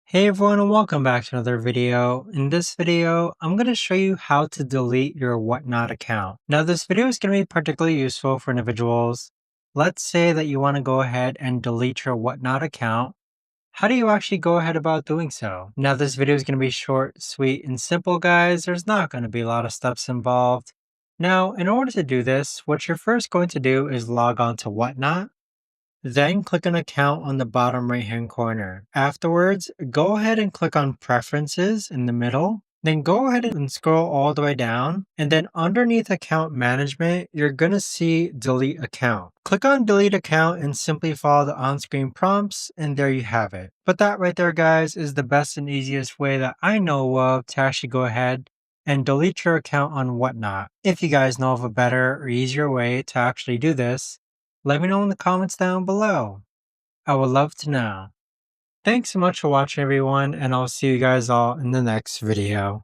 Hey everyone and welcome back to another video. In this video, I'm going to show you how to delete your Whatnot account. Now this video is going to be particularly useful for individuals. Let's say that you want to go ahead and delete your Whatnot account. How do you actually go ahead about doing so? Now this video is going to be short, sweet, and simple guys. There's not going to be a lot of steps involved. Now in order to do this, what you're first going to do is log on to Whatnot. Then click on Account on the bottom right hand corner. Afterwards, go ahead and click on Preferences in the middle. Then go ahead and scroll all the way down. And then underneath Account Management, you're going to see Delete Account. Click on Delete Account and simply follow the on-screen prompts, and there you have it. But that right there, guys, is the best and easiest way that I know of to actually go ahead and delete your account on Whatnot. If you guys know of a better or easier way to actually do this, let me know in the comments down below. I would love to know. Thanks so much for watching everyone, and I'll see you guys all in the next video.